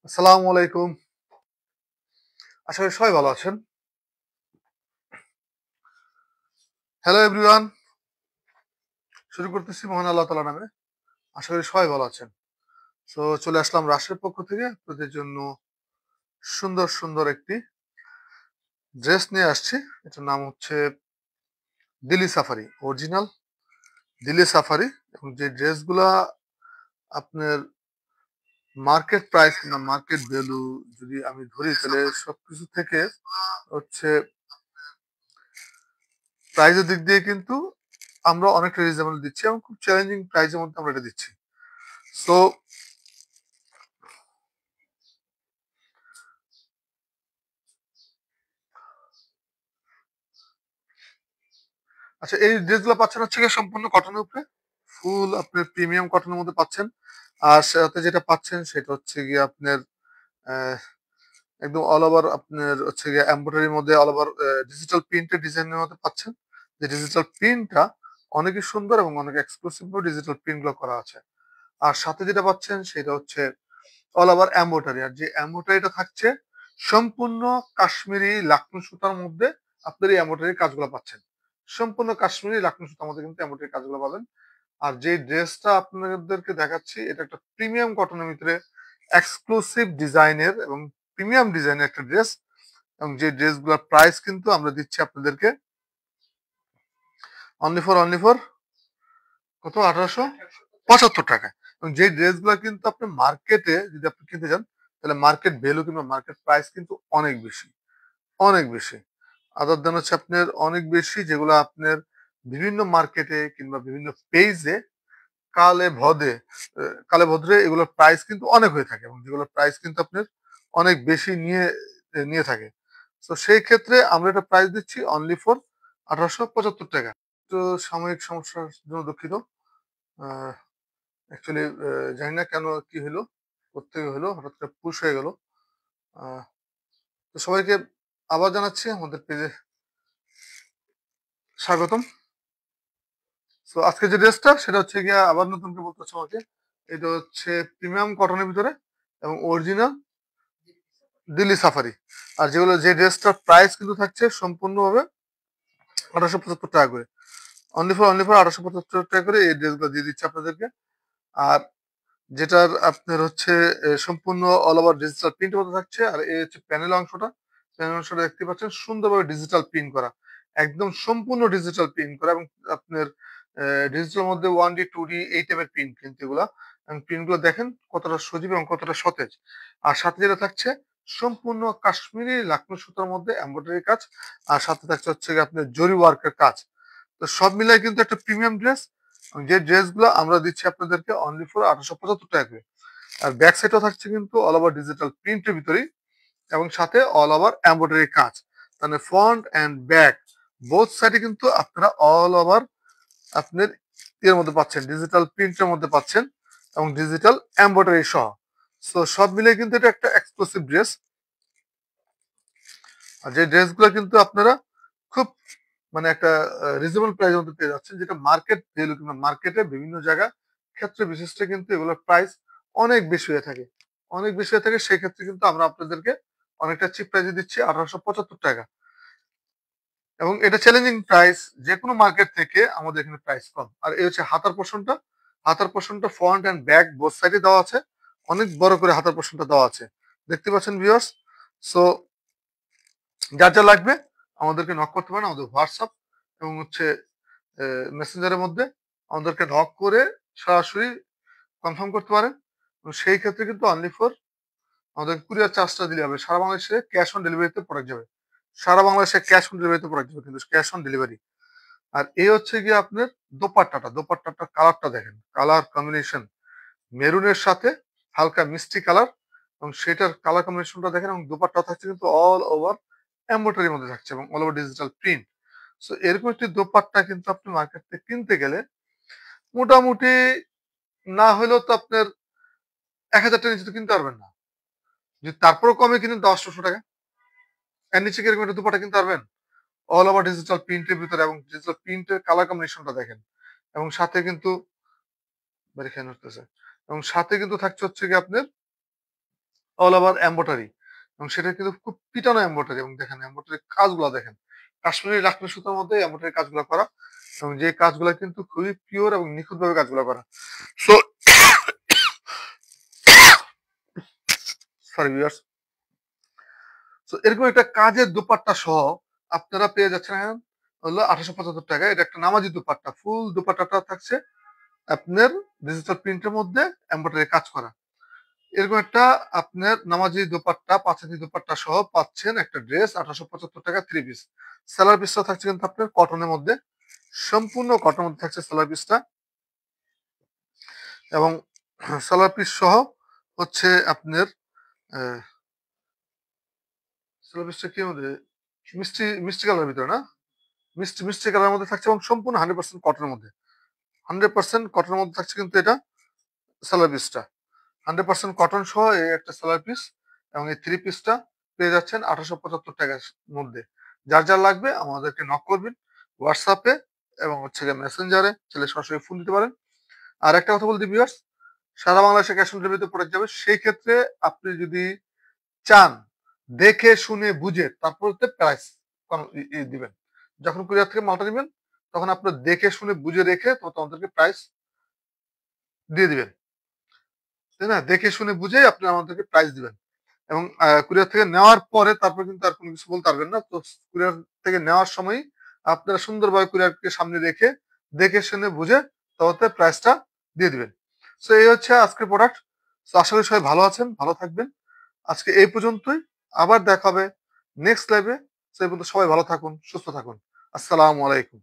আসসালামু আলাইকুম। আশা করি সবাই ভালো আছেন। Hello everyone. শুরু করতেছি মহান আল্লাহ তাআলার নামে। আশা করি সবাই ভালো আছেন। সো চলে আসলাম রাশের পক্ষ থেকে আপনাদের জন্য সুন্দর একটি ড্রেস নিয়ে আসছি। এটার নাম হচ্ছে Delhi safari. Original Delhi safari এবং যে ড্রেসগুলা আপনার মার্কেট প্রাইস কিংবা মার্কেট ভ্যালু যদি আমি ধরি তাহলে সবকিছু থেকে হচ্ছে প্রাইসের দিক দিয়ে কিন্তু আমরা অনেকটা রিজনেবল দিচ্ছি এবং খুব চ্যালেঞ্জিং প্রাইসের মধ্যে আমরা এটা দিচ্ছি। সো আচ্ছা, এই ড্রেসগুলো পাচ্ছেন হচ্ছে গিয়ে সম্পূর্ণ কটনের উপরে। ফুল আপনার প্রিমিয়াম কটনের মধ্যে পাচ্ছেন। আর সাথে যেটা পাচ্ছেন সেটা হচ্ছে গিয়ে আপনার আহ, একদম অল ওভার আপনার হচ্ছে গিয়ে এমব্রয়ডারির মধ্যে অল ওভার ডিজিটাল প্রিন্টের ডিজাইনের মধ্যে পাচ্ছেন। যে ডিজিটাল প্রিন্টটা অনেকই সুন্দর এবং অনেক এক্সক্লুসিভ ডিজিটাল প্রিন্ট গুলো করা আছে। আর সাথে যেটা পাচ্ছেন সেটা হচ্ছে অল ওভার এমব্রয়ডারি। আর যে এমব্রয়ডারিটা থাকছে সম্পূর্ণ কাশ্মীরি লাকনো সুতার মধ্যে আপনার এই এমব্রয়ডারি কাজগুলো পাচ্ছেন। সম্পূর্ণ কাশ্মীরি লাকনো সুতার মধ্যে কিন্তু এমব্রয়ডারি কাজগুলো পাবেন। আর যে ড্রেসটা আপনাদেরকে দেখাচ্ছি এটা একটা প্রিমিয়াম কটনের ভিতরে এক্সক্লুসিভ ডিজাইনের এবং প্রিমিয়াম ডিজাইনের একটা ড্রেস। এবং যে ড্রেসগুলোর প্রাইস কিন্তু আমরা দিচ্ছি আপনাদেরকে অনলি ফর কত 1875 টাকা। এবং যে ড্রেসগুলো কিন্তু আপনি মার্কেটে যদি আপনি কিনতে যান তাহলে মার্কেট ভ্যালু কিংবা মার্কেট প্রাইস কিন্তু অনেক বেশি আদার দেন হচ্ছে আপনার অনেক বেশি, যেগুলো আপনার বিভিন্ন মার্কেটে কিংবা বিভিন্ন পেজে কালে ভদে কালে ভদ্রে এগুলোর প্রাইস কিন্তু অনেক হয়ে থাকে এবং যেগুলোর প্রাইস কিন্তু আপনার অনেক বেশি নিয়ে থাকে। তো সেই ক্ষেত্রে আমরা এটা প্রাইস দিচ্ছি অনলি ফর 1875 টাকা। তো সাময়িক সমস্যার জন্য দুঃখিত। অ্যাকচুয়ালি জানি না কেন কি হলো, কোত্থেকে হলো, হঠাৎ করে পুশ হয়ে গেল। আহ, তো সবাইকে আবার জানাচ্ছি আমাদের পেজে স্বাগতম। তো আজকে যে ড্রেসটা সেটা হচ্ছে গিয়া আবার নতুন করে বলতে হচ্ছে আমাকে, এটা হচ্ছে প্রিমিয়াম কটনের ভিতরে এবং অরিজিনাল দিল্লি সাফারি। আর যেগুলো যে ড্রেসটার প্রাইস কিন্তু থাকছে সম্পূর্ণভাবে 1875 টাকা করে। অনলি ফর 1875 টাকা করে এই ড্রেসগুলো দিয়ে দিচ্ছে আপনাদেরকে। আর যেটার আপনার হচ্ছে সম্পূর্ণ অল ওভার ডিজিটাল প্রিন্ট মতো থাকছে। আর এই হচ্ছে প্যানেল অংশটা দেখতে পাচ্ছেন সুন্দরভাবে ডিজিটাল প্রিন্ট করা, একদম সম্পূর্ণ ডিজিটাল প্রিন্ট করা। এবং আপনার ডিজিটাল মধ্যে 1D 2D এই টাইপের প্রিন্ট কিন্তু এগুলা। এবং প্রিন্টগুলো দেখেন কতটা সজীব এবং কতটা সতেজ। আর সাথে যেটা থাকছে সম্পূর্ণ কাশ্মীরি লাকনো সুতার মধ্যে এমব্রয়ডারি কাজ। আর সাথে থাকছে হচ্ছে গিয়ে আপনার জরি ওয়ার্কের কাজ। তো সব মিলাই কিন্তু একটা প্রিমিয়াম ড্রেস। যে ড্রেসগুলো আমরা দিচ্ছি আপনাদেরকে অনলি ফর 1875 টাকা করে। আর ব্যাক সাইডও থাকছে কিন্তু অল ওভার ডিজিটাল প্রিন্টের ভিতরেই এবং সাথে অল ওভার এমব্রয়ডারি কাজ। মানে ফ্রন্ট এন্ড ব্যাক বোথ সাইডে কিন্তু আপনারা অল ওভার আপনার এর মধ্যে পাচ্ছেন, ডিজিটাল প্রিন্টের মধ্যে পাচ্ছেন এবং ডিজিটাল এমব্রয়ডারি সহ। সো সব মিলে কিন্তু এটা একটা এক্সক্লুসিভ ড্রেস। আর যে ড্রেসগুলো কিন্তু আপনারা খুব মানে একটা রিজনেবল প্রাইসের মধ্যে পেয়ে যাচ্ছেন, যেটা মার্কেট ভ্যালু কিংবা মার্কেটে বিভিন্ন জায়গা ক্ষেত্রে বিশিষ্ট কিন্তু এগুলোর প্রাইস অনেক বেশি হয়ে থাকে, সেই ক্ষেত্রে কিন্তু আমরা আপনাদেরকে অনেকটা চিপ প্রাইসে দিচ্ছি 1875 টাকা। এবং এটা চ্যালেঞ্জিং প্রাইস, যে কোনো মার্কেট থেকে আমাদের এখানে প্রাইস কম। আর এই হচ্ছে হাতার পোর্শনটা ফ্রন্ট এন্ড ব্যাক বোথ সাইডে দেওয়া আছে, অনেক বড় করে হাতার পোর্শনটা দেওয়া আছে, দেখতে পাচ্ছেন ভিউয়ার্স। সো যা লাগবে আমাদেরকে নক করতে পারেন আমাদের হোয়াটসঅ্যাপ এবং হচ্ছে মেসেঞ্জারের মধ্যে আমাদেরকে নক করে সরাসরি কনফার্ম করতে পারেন। এবং সেই ক্ষেত্রে কিন্তু অনলি ফর আমাদের কুরিয়ার চার্জটা দিলে হবে। সারা বাংলাদেশে ক্যাশ অন ডেলিভারিতে প্রোডাক্ট যাবে, কিন্তু ক্যাশ অন ডেলিভারি। আর এই হচ্ছে গিয়ে আপনার দোপাট্টাটা কালারটা দেখেন, কালার কম্বিনেশন মেরুনের সাথে হালকা মিষ্টি কালার এবং সেটার কালার কম্বিনেশনটা দেখেন। এবং দোপাট্টা থাকছে কিন্তু অল ওভার এমব্রয়ডারির মধ্যে থাকছে এবং all over digital print. So এরকম একটি দোপাট্টা কিন্তু আপনি মার্কেট থেকে কিনতে গেলে মোটামুটি না হলেও তো আপনার 1000 টাকা নিচে তো কিনতে পারবেন না। যদি তারপরেও কমে কিনেন 10-1200 টাকা, এর নিচে কি এরকম একটা দোপাট্টা কিনতে পারবেন? অল ওভার ডিজিটাল প্রিন্টের ভিতরে এবং ডিজিটাল প্রিন্টের কালার কম্বিনেশনটা দেখেন। এবং সাথে কিন্তু বের খেয়াল হতেছে এবং সাথে কিন্তু থাকছে হচ্ছে কি আপনার অল ওভার এম্ব্রয়ডারি, এবং সেটা কিন্তু খুব পিটানো এম্ব্রয়ডারি, এবং দেখেন এম্ব্রয়ডারি কাজগুলো দেখেন, কাশ্মীরি লাখনো সুতার মধ্যে এম্ব্রয়ডারি কাজগুলো করা, এবং যে কাজগুলো কিন্তু খুবই পিওর এবং নিখুঁতভাবে কাজগুলো করা। সো সরি ভিউয়ার্স, তো এরকম একটা কাজের দোপাট্টা সহ আপনারা পেয়ে যাচ্ছেন হলো 1875 টাকা। এটা একটা নামাজি দোপাট্টা, ফুল দোপাট্টাটা থাকছে আপনার ডিজিটাল প্রিন্টের মধ্যে এমব্রয়ডারি কাজ করা। এরকম একটা আপনার নামাজি দোপাট্টা, পাঁচাতি দোপাট্টা সহ পাচ্ছেন একটা ড্রেস 1875 টাকা, 3 পিস। সেলার পিসটা থাকছে কিন্তু আপনার কটনের মধ্যে, সম্পূর্ণ কটনের মধ্যে থাকছে সেলার পিসটা, এবং সেলার পিস সহ হচ্ছে আপনার সেলার পিসটা কি মধ্যে, মিষ্টি মিষ্টি কালারের ভিতরে না, মিষ্টি মিষ্টি কালারের মধ্যে থাকছে, এবং সম্পূর্ণ 100% কটনের মধ্যে, 100% কটনের মধ্যে থাকছে কিন্তু এটা সেলার পিসটা। 100% কটন সহ এই একটা সেলার পিস, এবং এই 3 পিসটা পেয়ে যাচ্ছেন 1875 টাকার মধ্যে। যার যার লাগবে আমাদেরকে নক করবেন হোয়াটসঅ্যাপে, এবং হচ্ছে গিয়ে মেসেঞ্জারে, ছেলে সরাসরি ফোন দিতে পারেন। আর একটা কথা বলতে ভিউয়ার্স, সারা বাংলাদেশে ক্যাশ অন ডেলিভারিতে প্রোডাক্ট যাবে, সেই ক্ষেত্রে আপনি যদি চান দেখে শুনে বুঝে তারপর প্রাইস দিবেন। যখন কুরিয়ার থেকে মালটা নেবেন তখন আপনার দেখে শুনে বুঝে রেখে তো তোমাদেরকে প্রাইস দিয়ে দিবেন, তাই না? দেখে শুনে বুঝেই আপনি আমাদেরকে প্রাইস দিবেন, এবং কুরিয়ার থেকে নেওয়ার পরে তারপর কিন্তু আর কোনো কিছু বলতে পারবেন না। তো কুরিয়ার থেকে নেওয়ার সময় আপনারা সুন্দরভাবে কুরিয়ারকে সামনে রেখে দেখে শুনে বুঝে তবে প্রাইসটা দিয়ে দিবেন। সো এই হচ্ছে আজকের প্রোডাক্ট। তো আশা করি সবাই ভালো আছেন, ভালো থাকবেন। আজকে এই পর্যন্তই, আবার দেখা হবে নেক্সট লাইভে। সেই পর্যন্ত সবাই ভালো থাকুন, সুস্থ থাকুন। আসসালামু আলাইকুম।